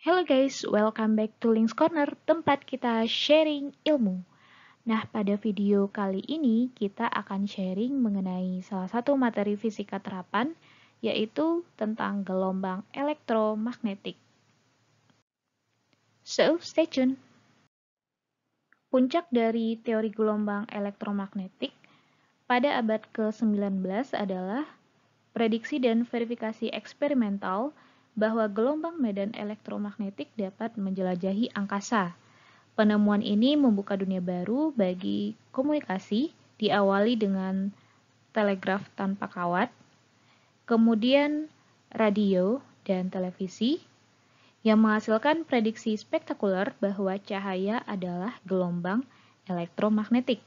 Hello guys, welcome back to Links Corner, tempat kita sharing ilmu. Nah, pada video kali ini kita akan sharing mengenai salah satu materi fisika terapan, yaitu tentang gelombang elektromagnetik. So, stay tuned. Puncak dari teori gelombang elektromagnetik pada abad ke-19 adalah prediksi dan verifikasi eksperimental bahwa gelombang medan elektromagnetik dapat menjelajahi angkasa. Penemuan ini membuka dunia baru bagi komunikasi, diawali dengan telegraf tanpa kawat, kemudian radio dan televisi, yang menghasilkan prediksi spektakuler bahwa cahaya adalah gelombang elektromagnetik.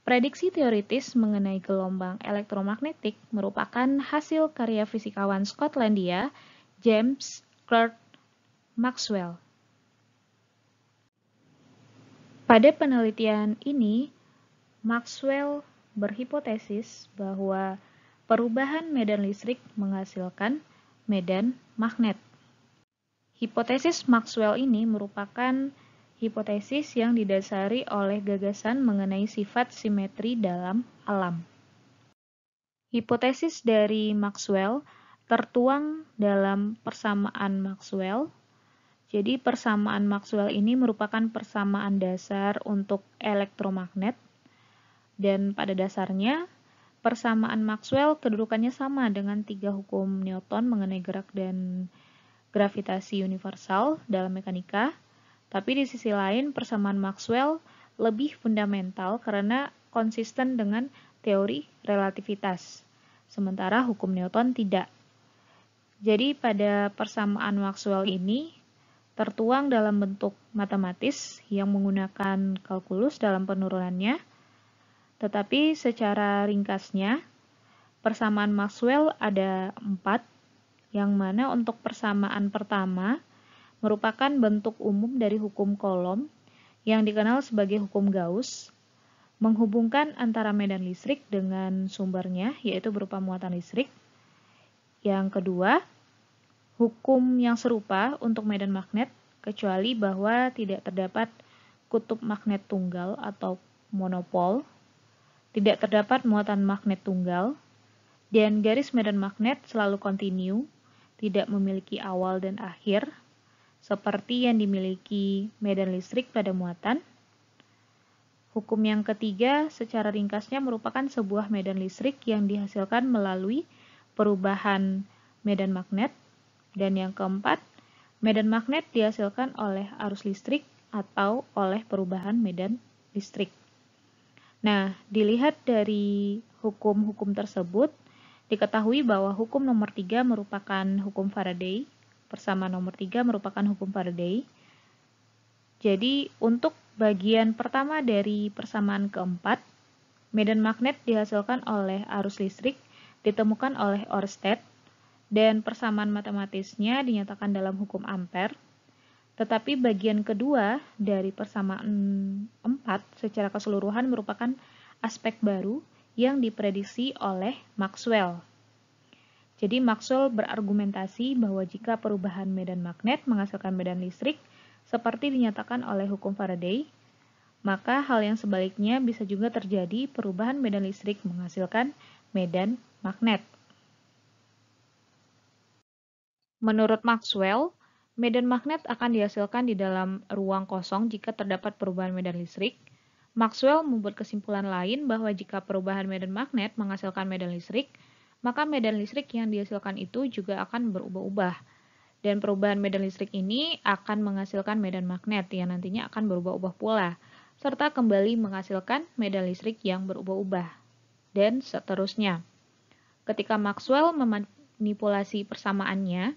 Prediksi teoritis mengenai gelombang elektromagnetik merupakan hasil karya fisikawan Skotlandia James Clerk Maxwell. Pada penelitian ini, Maxwell berhipotesis bahwa perubahan medan listrik menghasilkan medan magnet. Hipotesis Maxwell ini merupakan hipotesis yang didasari oleh gagasan mengenai sifat simetri dalam alam. Hipotesis dari Maxwell tertuang dalam persamaan Maxwell. Jadi persamaan Maxwell ini merupakan persamaan dasar untuk elektromagnet, dan pada dasarnya persamaan Maxwell kedudukannya sama dengan 3 hukum Newton mengenai gerak dan gravitasi universal dalam mekanika, tapi di sisi lain persamaan Maxwell lebih fundamental karena konsisten dengan teori relativitas, sementara hukum Newton tidak. Jadi pada persamaan Maxwell ini tertuang dalam bentuk matematis yang menggunakan kalkulus dalam penurunannya, tetapi secara ringkasnya persamaan Maxwell ada 4, yang mana untuk persamaan pertama merupakan bentuk umum dari hukum Coulomb yang dikenal sebagai hukum Gauss, menghubungkan antara medan listrik dengan sumbernya, yaitu berupa muatan listrik. Yang kedua, hukum yang serupa untuk medan magnet, kecuali bahwa tidak terdapat kutub magnet tunggal atau monopol, tidak terdapat muatan magnet tunggal, dan garis medan magnet selalu kontinu, tidak memiliki awal dan akhir, seperti yang dimiliki medan listrik pada muatan. Hukum yang ketiga secara ringkasnya merupakan sebuah medan listrik yang dihasilkan melalui perubahan medan magnet. Dan yang keempat, medan magnet dihasilkan oleh arus listrik atau oleh perubahan medan listrik. Nah, dilihat dari hukum-hukum tersebut, diketahui bahwa hukum nomor 3 merupakan hukum Faraday, persamaan nomor 3 merupakan hukum Faraday. Jadi, untuk bagian pertama dari persamaan keempat, medan magnet dihasilkan oleh arus listrik ditemukan oleh Ørsted, dan persamaan matematisnya dinyatakan dalam hukum Ampere. Tetapi bagian kedua dari persamaan 4 secara keseluruhan merupakan aspek baru yang diprediksi oleh Maxwell. Jadi Maxwell berargumentasi bahwa jika perubahan medan magnet menghasilkan medan listrik seperti dinyatakan oleh hukum Faraday, maka hal yang sebaliknya bisa juga terjadi, perubahan medan listrik menghasilkan medan magnet. Menurut Maxwell, medan magnet akan dihasilkan di dalam ruang kosong jika terdapat perubahan medan listrik. Maxwell membuat kesimpulan lain bahwa jika perubahan medan magnet menghasilkan medan listrik, maka medan listrik yang dihasilkan itu juga akan berubah-ubah. Dan perubahan medan listrik ini akan menghasilkan medan magnet yang nantinya akan berubah-ubah pula, serta kembali menghasilkan medan listrik yang berubah-ubah, dan seterusnya. Ketika Maxwell memanipulasi persamaannya,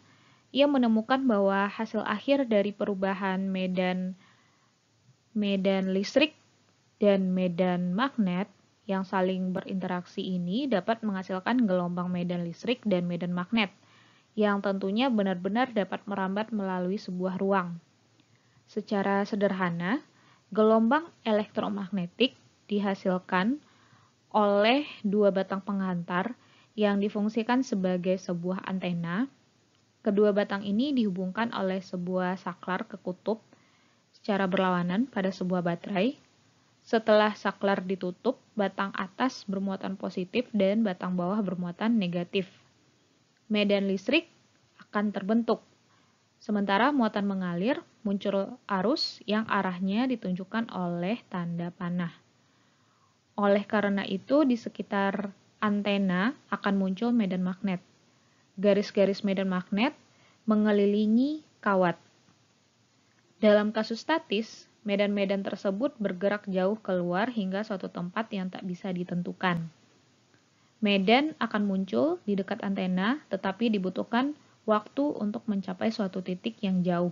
ia menemukan bahwa hasil akhir dari perubahan medan listrik dan medan magnet yang saling berinteraksi ini dapat menghasilkan gelombang medan listrik dan medan magnet, yang tentunya benar-benar dapat merambat melalui sebuah ruang. Secara sederhana, gelombang elektromagnetik dihasilkan oleh 2 batang penghantar yang difungsikan sebagai sebuah antena. Kedua batang ini dihubungkan oleh sebuah saklar ke kutub secara berlawanan pada sebuah baterai. Setelah saklar ditutup, batang atas bermuatan positif dan batang bawah bermuatan negatif. Medan listrik akan terbentuk. Sementara muatan mengalir, muncul arus yang arahnya ditunjukkan oleh tanda panah. Oleh karena itu, di sekitar antena akan muncul medan magnet. Garis-garis medan magnet mengelilingi kawat. Dalam kasus statis, medan-medan tersebut bergerak jauh keluar hingga suatu tempat yang tak bisa ditentukan. Medan akan muncul di dekat antena, tetapi dibutuhkan waktu untuk mencapai suatu titik yang jauh.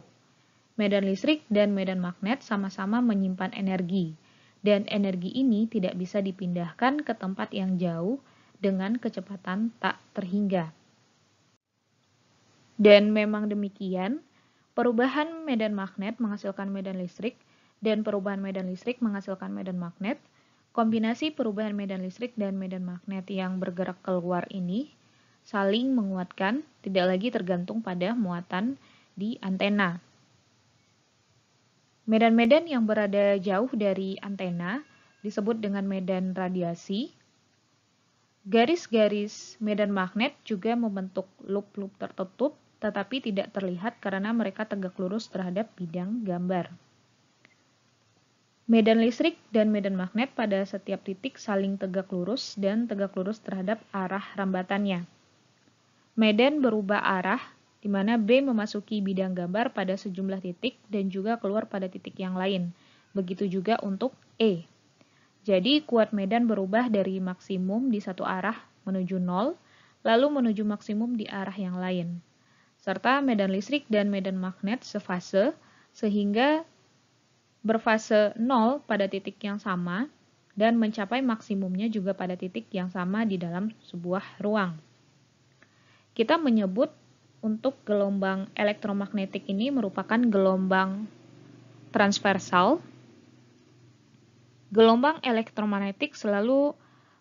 Medan listrik dan medan magnet sama-sama menyimpan energi, dan energi ini tidak bisa dipindahkan ke tempat yang jauh dengan kecepatan tak terhingga. Dan memang demikian, perubahan medan magnet menghasilkan medan listrik, dan perubahan medan listrik menghasilkan medan magnet. Kombinasi perubahan medan listrik dan medan magnet yang bergerak keluar ini saling menguatkan, tidak lagi tergantung pada muatan di antena. Medan-medan yang berada jauh dari antena disebut dengan medan radiasi. Garis-garis medan magnet juga membentuk loop-loop tertutup, tetapi tidak terlihat karena mereka tegak lurus terhadap bidang gambar. Medan listrik dan medan magnet pada setiap titik saling tegak lurus dan tegak lurus terhadap arah rambatannya. Medan berubah arah, di mana B memasuki bidang gambar pada sejumlah titik dan juga keluar pada titik yang lain. Begitu juga untuk E. Jadi, kuat medan berubah dari maksimum di satu arah menuju 0, lalu menuju maksimum di arah yang lain. Serta medan listrik dan medan magnet sefase, sehingga berfase 0 pada titik yang sama, dan mencapai maksimumnya juga pada titik yang sama di dalam sebuah ruang. Kita menyebut untuk gelombang elektromagnetik ini merupakan gelombang transversal. Gelombang elektromagnetik selalu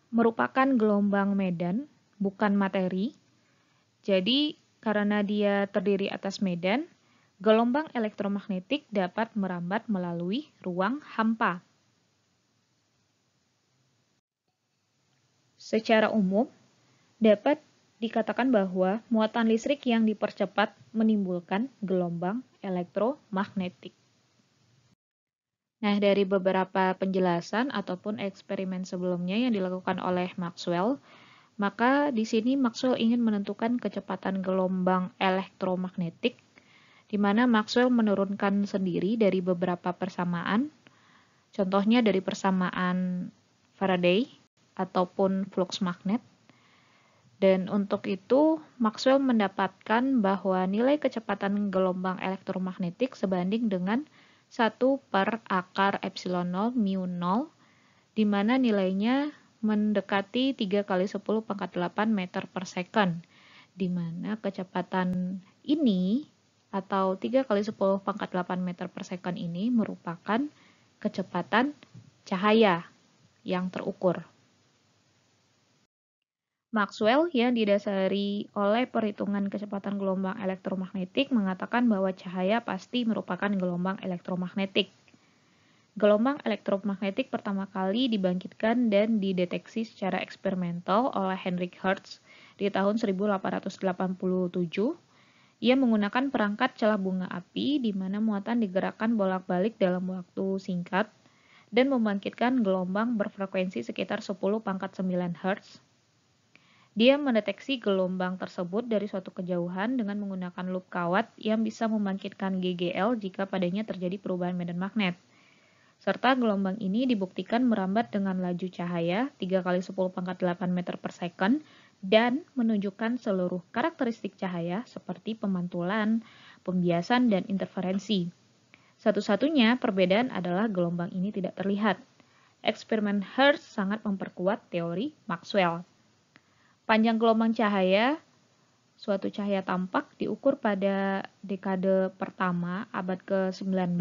merupakan gelombang medan, bukan materi. Jadi, karena dia terdiri atas medan, gelombang elektromagnetik dapat merambat melalui ruang hampa. Secara umum, dapat dikatakan bahwa muatan listrik yang dipercepat menimbulkan gelombang elektromagnetik. Nah, dari beberapa penjelasan ataupun eksperimen sebelumnya yang dilakukan oleh Maxwell, maka di sini Maxwell ingin menentukan kecepatan gelombang elektromagnetik, di mana Maxwell menurunkan sendiri dari beberapa persamaan, contohnya dari persamaan Faraday ataupun flux magnet. Dan untuk itu, Maxwell mendapatkan bahwa nilai kecepatan gelombang elektromagnetik sebanding dengan 1 per akar epsilon 0 mu 0, di mana nilainya mendekati 3 kali 10 pangkat 8 meter per second, di mana kecepatan ini atau 3 kali 10 pangkat 8 meter per second ini merupakan kecepatan cahaya yang terukur. Maxwell yang didasari oleh perhitungan kecepatan gelombang elektromagnetik mengatakan bahwa cahaya pasti merupakan gelombang elektromagnetik. Gelombang elektromagnetik pertama kali dibangkitkan dan dideteksi secara eksperimental oleh Heinrich Hertz di tahun 1887. Ia menggunakan perangkat celah bunga api di mana muatan digerakkan bolak-balik dalam waktu singkat dan membangkitkan gelombang berfrekuensi sekitar 10 pangkat 9 Hz. Dia mendeteksi gelombang tersebut dari suatu kejauhan dengan menggunakan loop kawat yang bisa membangkitkan GGL jika padanya terjadi perubahan medan magnet. Serta gelombang ini dibuktikan merambat dengan laju cahaya 3 kali 10 pangkat 8 meter per second dan menunjukkan seluruh karakteristik cahaya seperti pemantulan, pembiasan, dan interferensi. Satu-satunya perbedaan adalah gelombang ini tidak terlihat. Eksperimen Hertz sangat memperkuat teori Maxwell. Panjang gelombang cahaya, suatu cahaya tampak diukur pada dekade pertama abad ke-19.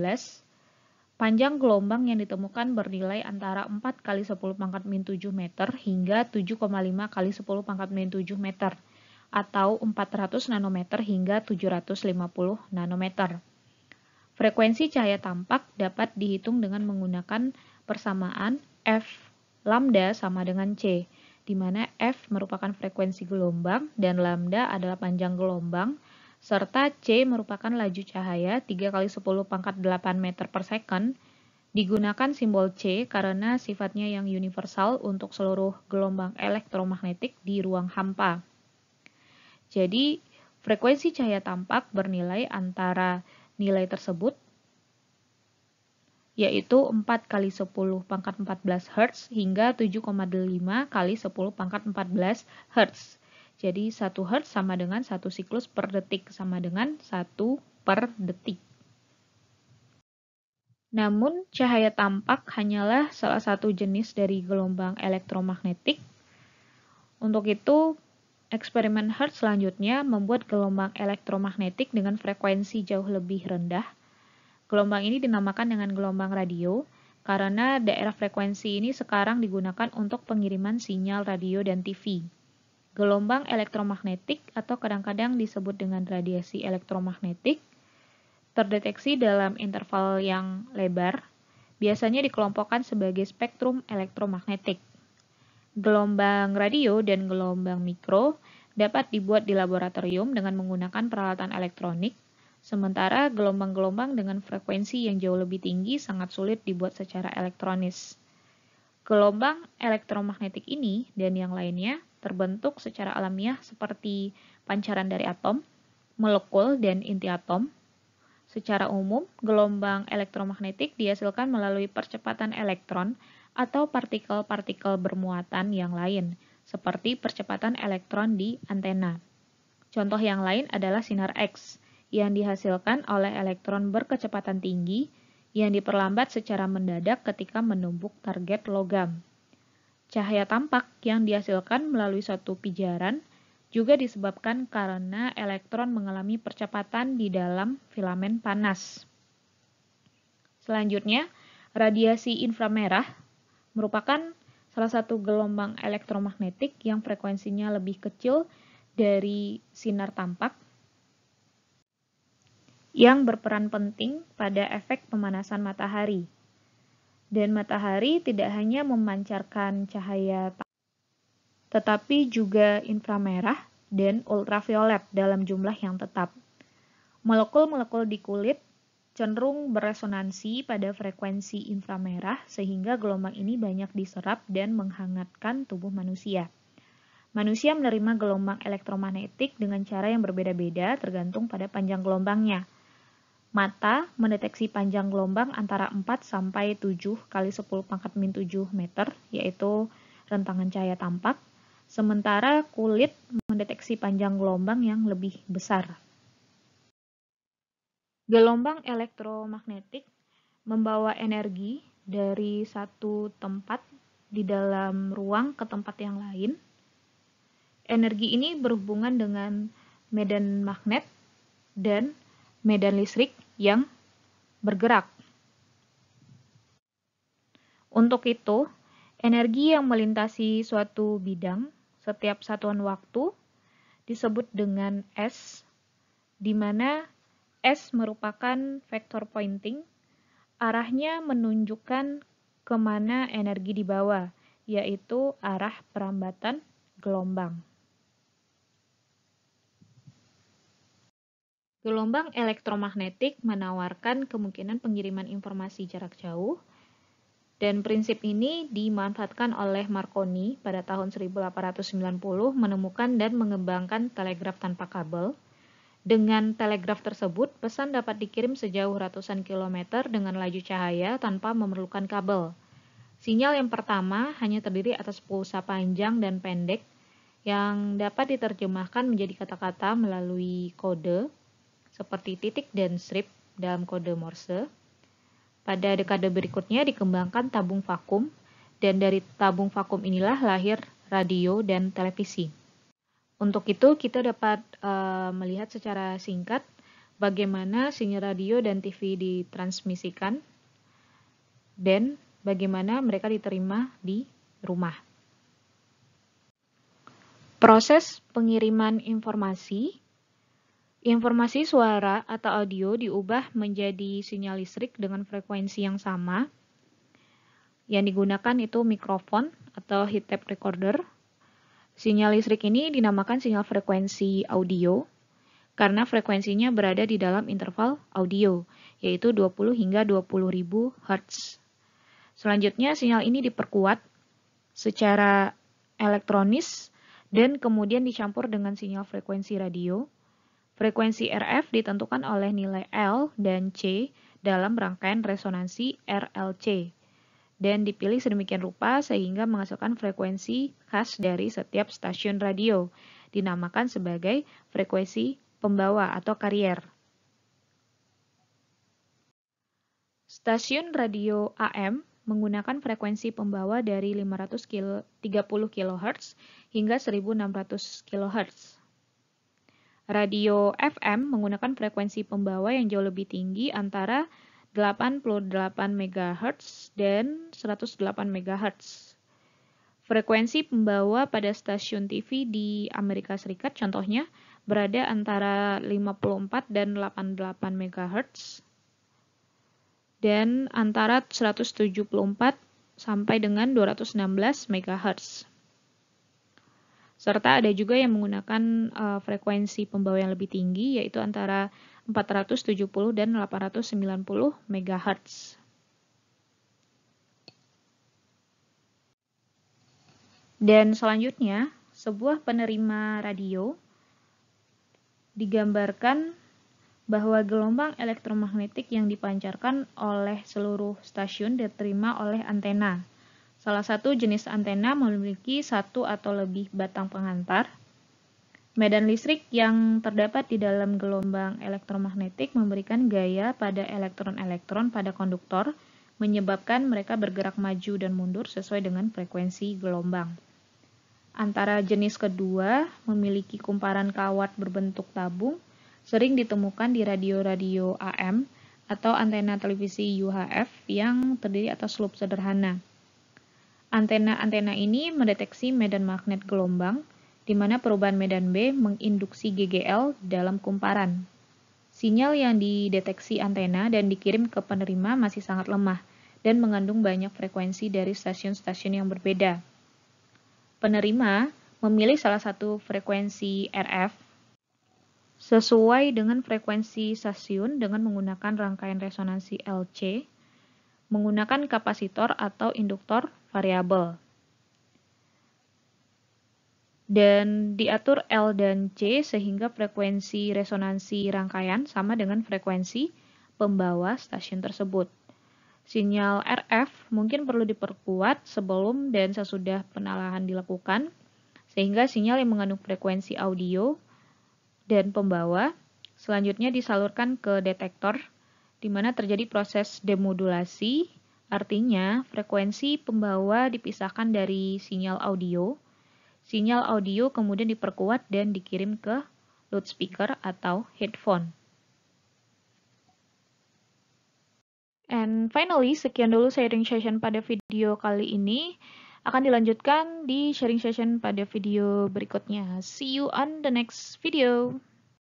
Panjang gelombang yang ditemukan bernilai antara 4 kali 10 pangkat min 7 meter hingga 7,5 kali 10 pangkat min 7 meter. atau 400 nanometer hingga 750 nanometer. Frekuensi cahaya tampak dapat dihitung dengan menggunakan persamaan F lambda sama dengan C, di mana F merupakan frekuensi gelombang dan lambda adalah panjang gelombang, serta C merupakan laju cahaya 3 kali 10 pangkat 8 meter per second. Digunakan simbol C karena sifatnya yang universal untuk seluruh gelombang elektromagnetik di ruang hampa. Jadi, frekuensi cahaya tampak bernilai antara nilai tersebut, yaitu 4 kali 10 pangkat 14 Hz hingga 7,5 kali 10 pangkat 14 Hz. Jadi, 1 Hz sama dengan 1 siklus per detik, sama dengan 1 per detik. Namun, cahaya tampak hanyalah salah satu jenis dari gelombang elektromagnetik. Untuk itu, eksperimen Hertz selanjutnya membuat gelombang elektromagnetik dengan frekuensi jauh lebih rendah. Gelombang ini dinamakan dengan gelombang radio, karena daerah frekuensi ini sekarang digunakan untuk pengiriman sinyal radio dan TV. Gelombang elektromagnetik atau kadang-kadang disebut dengan radiasi elektromagnetik terdeteksi dalam interval yang lebar, biasanya dikelompokkan sebagai spektrum elektromagnetik. Gelombang radio dan gelombang mikro dapat dibuat di laboratorium dengan menggunakan peralatan elektronik, sementara gelombang-gelombang dengan frekuensi yang jauh lebih tinggi sangat sulit dibuat secara elektronis. Gelombang elektromagnetik ini dan yang lainnya terbentuk secara alamiah seperti pancaran dari atom, molekul, dan inti atom. Secara umum, gelombang elektromagnetik dihasilkan melalui percepatan elektron atau partikel-partikel bermuatan yang lain, seperti percepatan elektron di antena. Contoh yang lain adalah sinar X, yang dihasilkan oleh elektron berkecepatan tinggi yang diperlambat secara mendadak ketika menumbuk target logam. Cahaya tampak yang dihasilkan melalui suatu pijaran juga disebabkan karena elektron mengalami percepatan di dalam filamen panas. Selanjutnya, radiasi inframerah merupakan salah satu gelombang elektromagnetik yang frekuensinya lebih kecil dari sinar tampak, yang berperan penting pada efek pemanasan matahari. Dan matahari tidak hanya memancarkan cahaya tetapi juga inframerah dan ultraviolet dalam jumlah yang tetap. Molekul-molekul di kulit cenderung beresonansi pada frekuensi inframerah sehingga gelombang ini banyak diserap dan menghangatkan tubuh manusia. Manusia menerima gelombang elektromagnetik dengan cara yang berbeda-beda tergantung pada panjang gelombangnya. Mata mendeteksi panjang gelombang antara 4 sampai 7 kali 10 pangkat min 7 meter, yaitu rentangan cahaya tampak. Sementara kulit mendeteksi panjang gelombang yang lebih besar. Gelombang elektromagnetik membawa energi dari satu tempat di dalam ruang ke tempat yang lain. Energi ini berhubungan dengan medan magnet dan medan listrik yang bergerak. Untuk itu, energi yang melintasi suatu bidang setiap satuan waktu disebut dengan S, di mana S merupakan vektor pointing, arahnya menunjukkan kemana energi dibawa, yaitu arah perambatan gelombang. Gelombang elektromagnetik menawarkan kemungkinan pengiriman informasi jarak jauh, dan prinsip ini dimanfaatkan oleh Marconi pada tahun 1890 menemukan dan mengembangkan telegraf tanpa kabel. Dengan telegraf tersebut, pesan dapat dikirim sejauh ratusan kilometer dengan laju cahaya tanpa memerlukan kabel. Sinyal yang pertama hanya terdiri atas pulsa panjang dan pendek yang dapat diterjemahkan menjadi kata-kata melalui kode seperti titik dan strip dalam kode Morse. Pada dekade berikutnya dikembangkan tabung vakum, dan dari tabung vakum inilah lahir radio dan televisi. Untuk itu, kita dapat melihat secara singkat bagaimana sinyal radio dan TV ditransmisikan dan bagaimana mereka diterima di rumah. Proses pengiriman informasi. Informasi suara atau audio diubah menjadi sinyal listrik dengan frekuensi yang sama. Yang digunakan itu mikrofon atau heat tape recorder. Sinyal listrik ini dinamakan sinyal frekuensi audio karena frekuensinya berada di dalam interval audio, yaitu 20 hingga 20.000 Hz. Selanjutnya, sinyal ini diperkuat secara elektronis dan kemudian dicampur dengan sinyal frekuensi radio. Frekuensi RF ditentukan oleh nilai L dan C dalam rangkaian resonansi RLC dan dipilih sedemikian rupa sehingga menghasilkan frekuensi khas dari setiap stasiun radio, dinamakan sebagai frekuensi pembawa atau carrier. Stasiun radio AM menggunakan frekuensi pembawa dari 530 kHz hingga 1600 kHz. Radio FM menggunakan frekuensi pembawa yang jauh lebih tinggi antara 88 MHz dan 108 MHz. Frekuensi pembawa pada stasiun TV di Amerika Serikat contohnya berada antara 54 dan 88 MHz dan antara 174 sampai dengan 216 MHz. Serta ada juga yang menggunakan frekuensi pembawa yang lebih tinggi, yaitu antara 470 dan 890 MHz. Dan selanjutnya, sebuah penerima radio digambarkan bahwa gelombang elektromagnetik yang dipancarkan oleh seluruh stasiun diterima oleh antena. Salah satu jenis antena memiliki satu atau lebih batang penghantar. Medan listrik yang terdapat di dalam gelombang elektromagnetik memberikan gaya pada elektron-elektron pada konduktor, menyebabkan mereka bergerak maju dan mundur sesuai dengan frekuensi gelombang. Antara jenis kedua memiliki kumparan kawat berbentuk tabung, sering ditemukan di radio-radio AM atau antena televisi UHF yang terdiri atas loop sederhana. Antena-antena ini mendeteksi medan magnet gelombang, di mana perubahan medan B menginduksi GGL dalam kumparan. Sinyal yang dideteksi antena dan dikirim ke penerima masih sangat lemah dan mengandung banyak frekuensi dari stasiun-stasiun yang berbeda. Penerima memilih salah satu frekuensi RF sesuai dengan frekuensi stasiun dengan menggunakan rangkaian resonansi LC, menggunakan kapasitor atau induktor variabel. Dan diatur L dan C sehingga frekuensi resonansi rangkaian sama dengan frekuensi pembawa stasiun tersebut. Sinyal RF mungkin perlu diperkuat sebelum dan sesudah penalahan dilakukan, sehingga sinyal yang mengandung frekuensi audio dan pembawa selanjutnya disalurkan ke detektor, di mana terjadi proses demodulasi, artinya frekuensi pembawa dipisahkan dari sinyal audio. Sinyal audio kemudian diperkuat dan dikirim ke loudspeaker atau headphone. And finally, sekian dulu sharing session pada video kali ini. Akan dilanjutkan di sharing session pada video berikutnya. See you on the next video.